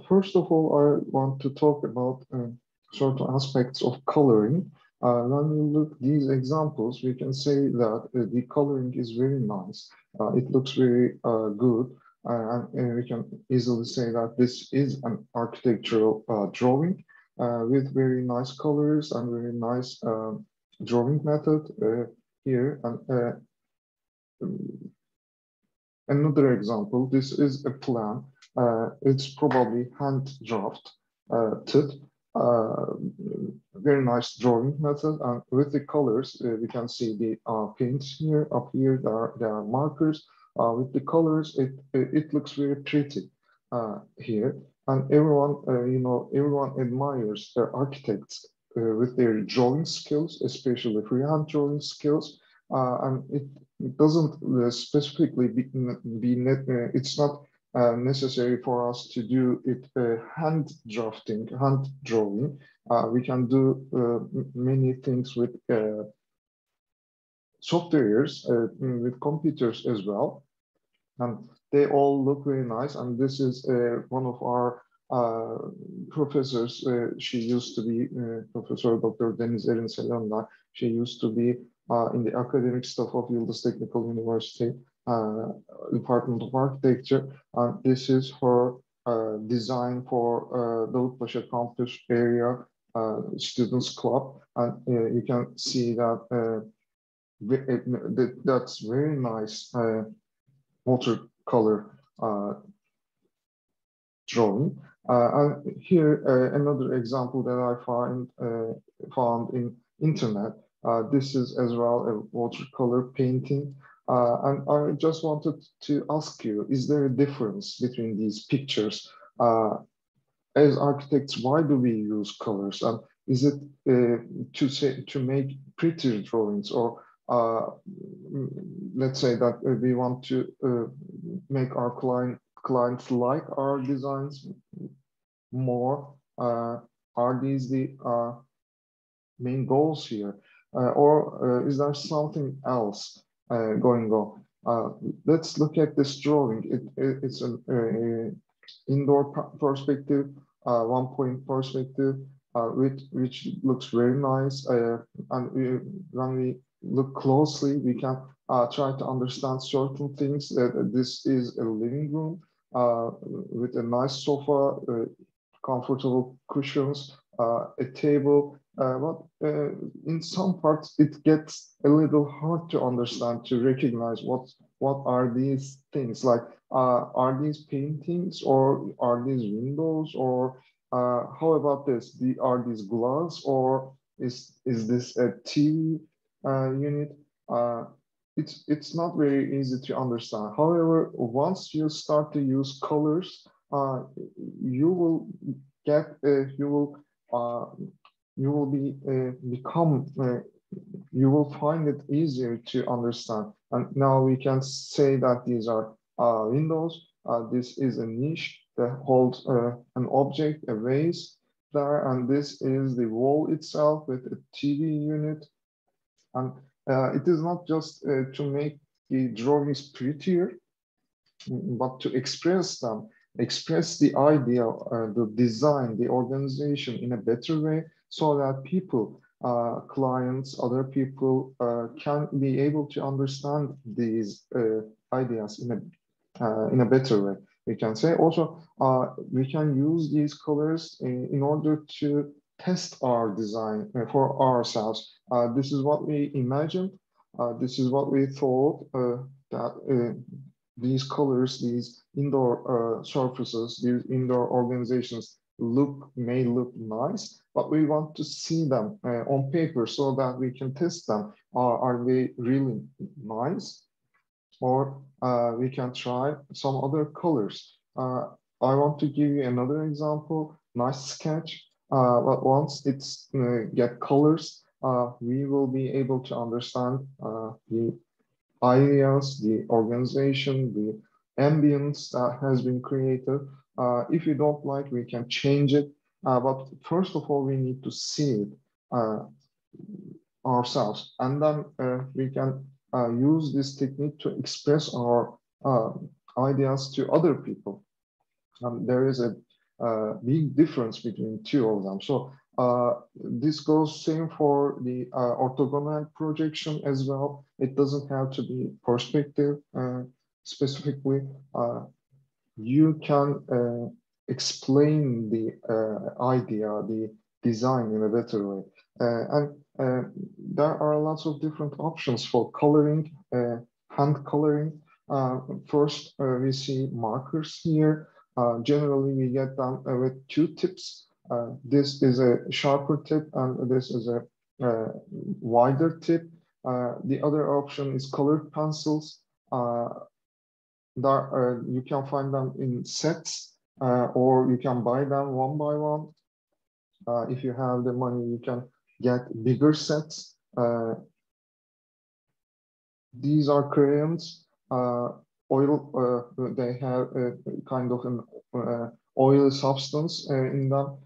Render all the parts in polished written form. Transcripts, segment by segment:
First of all, I want to talk about certain aspects of coloring. When we look these examples, we can say that the coloring is very nice. It looks very good, and we can easily say that this is an architectural drawing with very nice colors and very nice drawing method here. And another example, this is a plan. It's probably hand drafted. Very nice drawing method. And with the colors, we can see the paints here. Up here, there are markers. With the colors, it looks very pretty here. And everyone, everyone admires their architects with their drawing skills, especially freehand drawing skills. And it doesn't specifically it's not necessary for us to do it hand drafting, hand drawing. We can do many things with softwares, with computers as well. And they all look very nice. And this is one of our professors. She used to be Professor Dr. Deniz Erin Selena. She used to be in the academic staff of Yıldız Technical University, Department of Architecture. And this is her design for Davutpaşa campus area students club. And you can see that that's very nice watercolor drawing. And here another example that I found in internet. This is as well a watercolor painting. And I just wanted to ask you, is there a difference between these pictures? As architects, why do we use colors? And is it to make prettier drawings, or let's say that we want to make our clients like our designs more? Are these the main goals here? Or is there something else going on? Let's look at this drawing. It's an indoor perspective, one-point perspective, which looks very nice. And when we look closely, we can try to understand certain things. That this is a living room with a nice sofa, comfortable cushions, a table. But in some parts, it gets a little hard to understand, to recognize what are these things. Like, are these paintings, or are these windows, or how about this? Are these glass, or is this a TV unit? It's not very easy to understand. However, once you start to use colors, you will get you will you will find it easier to understand. And now we can say that these are windows. This is a niche that holds an object, a vase there, and this is the wall itself with a TV unit. And it is not just to make the drawings prettier, but to express them, express the idea, the design, the organization in a better way, so that people, clients, other people can be able to understand these ideas in a better way. We can say also we can use these colors in order to test our design for ourselves. This is what we imagined. This is what we thought that these colors, these indoor surfaces, these indoor organizations may look nice, but we want to see them on paper so that we can test them. Are they really nice? Or we can try some other colors. I want to give you another example, nice sketch. But once it's get colors, we will be able to understand the ideas, the organization, the ambience that has been created. If you don't like, we can change it. But first of all, we need to see it ourselves. And then we can use this technique to express our ideas to other people. There is a big difference between two of them. So this goes same for the orthogonal projection as well. It doesn't have to be perspective specifically. You can explain the idea, the design in a better way. And there are lots of different options for coloring, hand coloring. First, we see markers here. Generally, we get them with two tips. This is a sharper tip, and this is a wider tip. The other option is colored pencils. You can find them in sets, or you can buy them one by one. If you have the money, you can get bigger sets. These are crayons. They have a kind of an oily substance in them.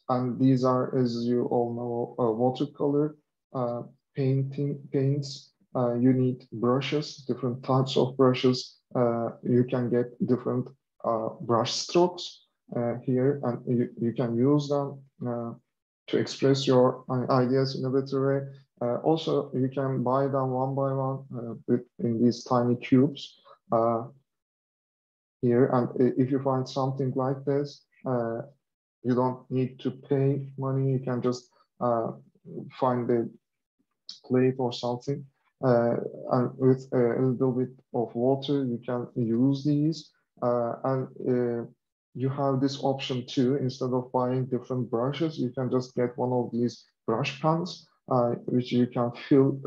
And these are, as you all know, watercolor paints. You need brushes, different types of brushes. You can get different brush strokes here, and you can use them to express your ideas in a better way. Also, you can buy them one by one in these tiny cubes here. And if you find something like this, you don't need to pay money. You can just find the plate or something. And with a little bit of water, you can use these. And you have this option too. Instead of buying different brushes, you can just get one of these brush pans, which you can fill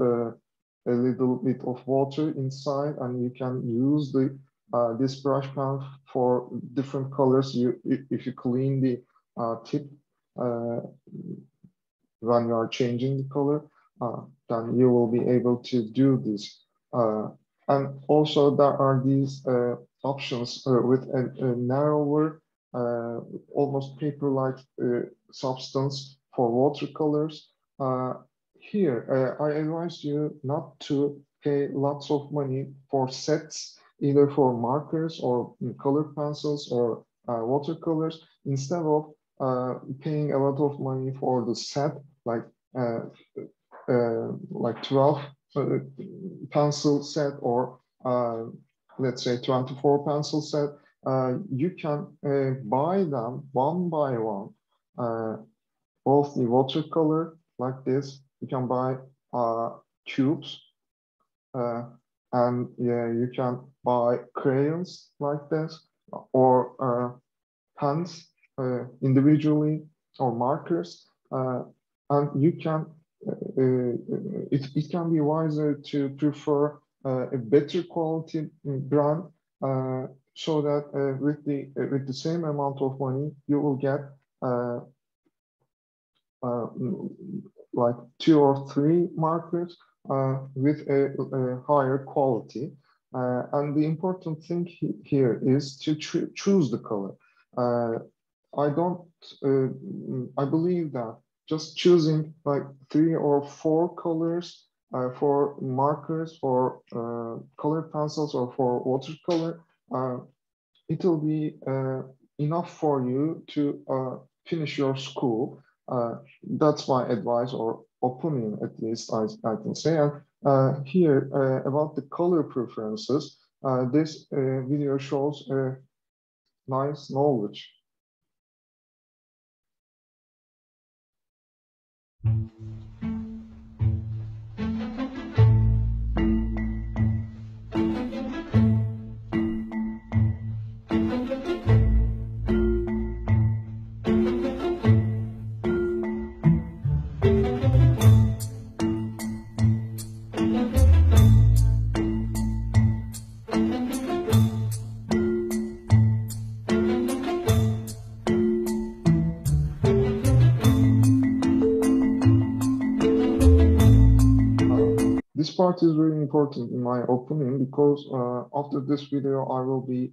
a little bit of water inside, and you can use this brush pan for different colors. If you clean the tip when you are changing the color, then you will be able to do this. And also there are these options with a narrower, almost paper-like substance for watercolors. Here, I advise you not to pay lots of money for sets, either for markers or colored pencils or watercolors. Instead of paying a lot of money for the set, like 12 pencil set, or let's say 24 pencil set, you can buy them one by one. Both the watercolor like this, you can buy tubes, and you can buy crayons like this, or pens individually, or markers, and you can. It can be wiser to prefer a better quality brand, so that with the same amount of money you will get like 2 or 3 markers with a higher quality. And the important thing here is to choose the color. I believe that just choosing like 3 or 4 colors for markers, for colored pencils, or for watercolor, it will be enough for you to finish your school. That's my advice, or opinion, at least I can say. And here, about the color preferences, this video shows nice knowledge. This part is really important in my opinion, because after this video, I will be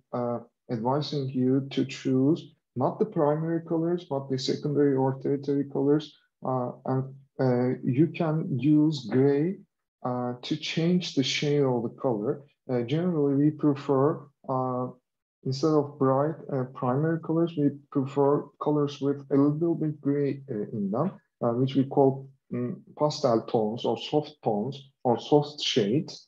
advising you to choose not the primary colors, but the secondary or tertiary colors. And you can use gray to change the shade of the color. Generally, we prefer instead of bright primary colors, we prefer colors with a little bit gray in them, which we call pastel tones or soft tones or soft shades.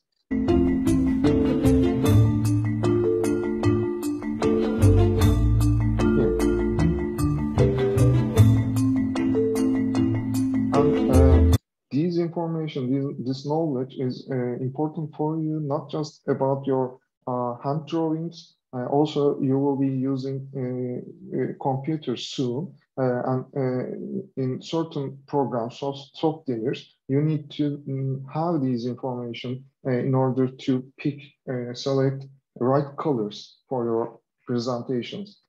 These information, this knowledge is important for you, not just about your hand drawings. Also, you will be using computers soon, and in certain programs, softwares, you need to have these information in order to pick, select the right colors for your presentations.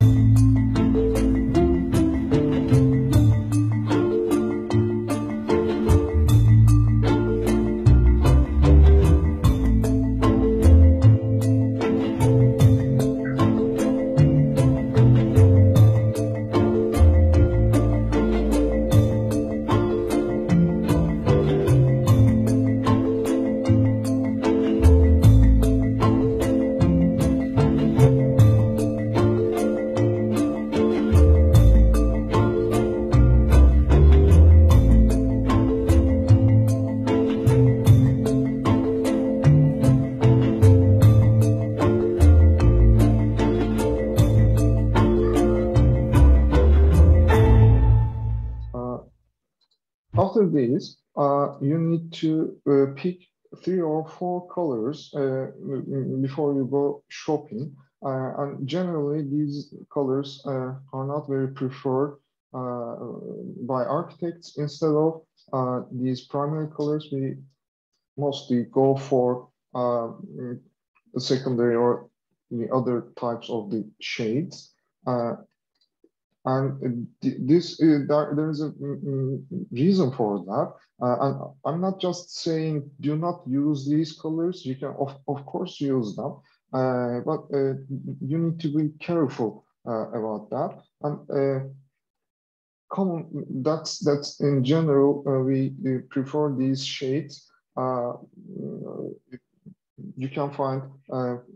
After this, you need to pick 3 or 4 colors before you go shopping. And generally, these colors are not very preferred by architects. Instead of these primary colors, we mostly go for the secondary or the other types of the shades. And there is a reason for that. And I'm not just saying do not use these colors. You can, of course, use them, but you need to be careful about that. And that's in general, we prefer these shades. You can find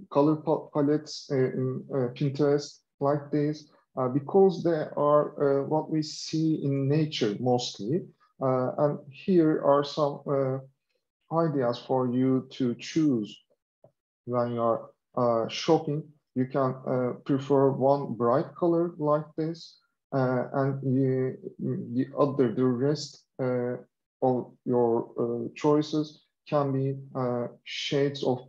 color palettes in Pinterest like this. Because they are what we see in nature mostly. And here are some ideas for you to choose when you are shopping. You can prefer one bright color like this, and the rest of your choices can be shades of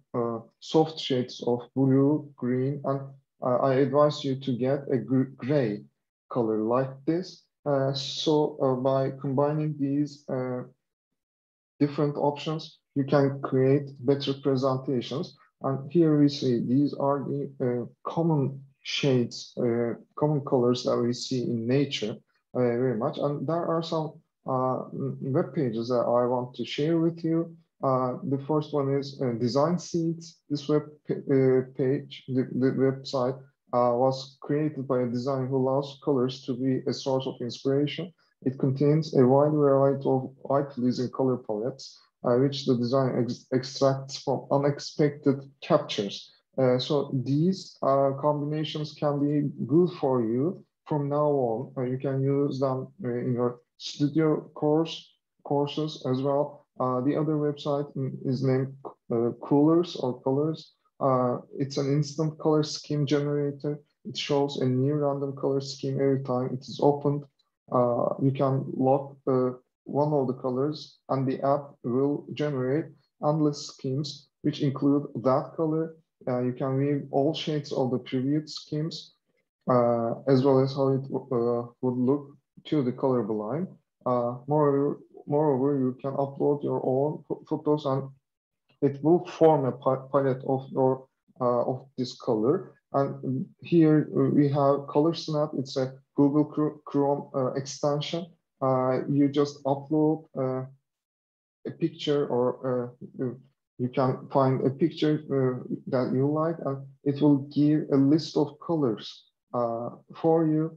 soft shades of blue, green, and I advise you to get a gray color like this. So by combining these different options, you can create better presentations. And here we see these are the common shades, common colors that we see in nature very much. And there are some web pages that I want to share with you. The first one is Design Seeds. This web page, the website was created by a designer who loves colors to be a source of inspiration. It contains a wide variety of eye-pleasing color palettes, which the designer extracts from unexpected captures. So these combinations can be good for you from now on. You can use them in your studio courses as well. The other website is named Coolors or Colors. It's an instant color scheme generator. It shows a new random color scheme every time it is opened. You can lock one of the colors and the app will generate endless schemes which include that color. You can view all shades of the previous schemes as well as how it would look to the color blind. Moreover, you can upload your own photos and it will form a palette of your of this color. And here we have Color Snap. It's a Google Chrome extension. You just upload a picture, or you can find a picture that you like, and it will give a list of colors for you.